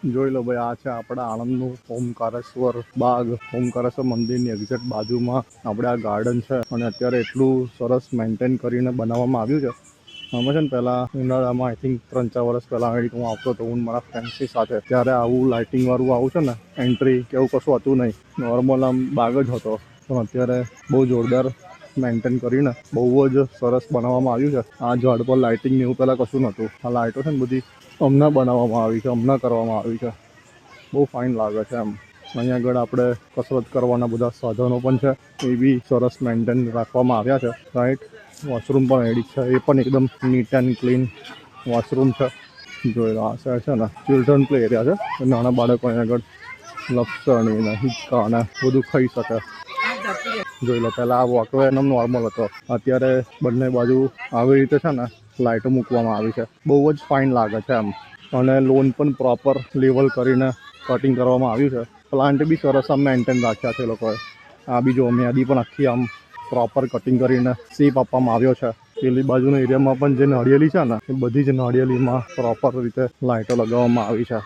જોઈ લો ભાઈ, આ છે આપણા આણંદનું ઓમકારેશ્વર બાગ. ઓમકારેશ્વર મંદિરની એક્ઝેક્ટ બાજુમાં આપણે આ ગાર્ડન છે અને અત્યારે એટલું સરસ મેન્ટેન કરીને બનાવવામાં આવ્યું છે. અમે છે ને પહેલાં ઉનાળામાં આઈ થિંક 3-4 વર્ષ પહેલાં હું આવતો હતો હું મારા ફ્રેન્ડ્સની સાથે, ત્યારે આવું લાઇટિંગવાળું આવું છે ને એન્ટ્રી કે એવું કશું હતું નહીં. નોર્મલ આમ બાગ જ હતો. પણ અત્યારે બહુ જોરદાર મેન્ટેન કરીને બહુ જ સરસ બનાવવામાં આવ્યું છે. આ ઝાડ પર લાઇટિંગ ને એવું પહેલાં કશું નહોતું. આ લાઇટો છે ને બધી હમણાં બનાવવામાં આવી છે, હમણાં કરવામાં આવી છે. બહુ ફાઇન લાગે છે એમ. અહીંયા આગળ આપણે કસરત કરવાના બધા સાધનો પણ છે, એ બી સરસ મેન્ટેન રાખવામાં આવ્યા છે. રાઈટ, વોશરૂમ પણ એડિટ છે, એ પણ એકદમ નીટ એન્ડ ક્લીન વોશરૂમ છે. જોઈ લો, આ સાઈડ છે ને ચિલ્ડ્રન પ્લે એરિયા છે. નાના બાળકો અહીંયા આગળ લપસણી ને હિંચકા ને બધું ખાઈ શકે. જોઈ લો, પહેલાં આ વોકવે એમ નોર્મલ હતો, અત્યારે બંને બાજુ આવી રીતે છે ને લાઇટો મૂકવામાં આવી છે. બહુ જ ફાઇન લાગે છે એમ. અને લોન પણ પ્રોપર લેવલ કરીને કટિંગ કરવામાં આવ્યું છે. પ્લાન્ટ બી સરસ આમ મેન્ટેન રાખ્યા છે લોકોએ. આ બી જો મેદી પણ આખી આમ પ્રોપર કટિંગ કરીને શેપ આપવામાં આવ્યો છે. પેલી બાજુના એરિયામાં પણ જે નાળિયેરી છે ને, એ બધી જ નાળિયેરીમાં પ્રોપર રીતે લાઇટો લગાવવામાં આવી છે.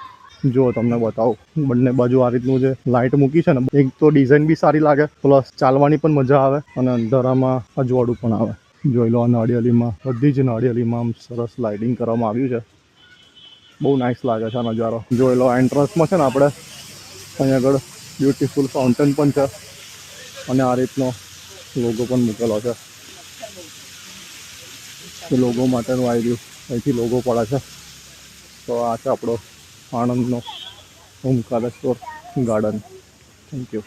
જો તમને બતાવું, બંને બાજુ આ રીતનું જે લાઇટ મૂકી છે ને, એક તો ડિઝાઇન બી સારી લાગે, પ્લસ ચાલવાની પણ મજા આવે અને અંધારામાં અજવાળું પણ આવે. જોઈ લો, આ નાળિયેરીમાં બધી જ નાળિયેરીમાં આમ સરસ લાઇટિંગ કરવામાં આવ્યું છે. બહુ નાઇસ લાગે છે આ નજારો. જોઈ લો, એન્ટ્રન્સમાં છે ને આપણે અહીંયા આગળ બ્યુટીફુલ ફાઉન્ટેન પણ છે અને આ રીતનો લોગો પણ મૂકેલો છે. એ લોગો માટેનું આવી રહ્યું, અહીંથી લોગો પડે છે. તો આ છે આપણો આણંદનો ઓમકારેશ્વર ગાર્ડન. Thank you.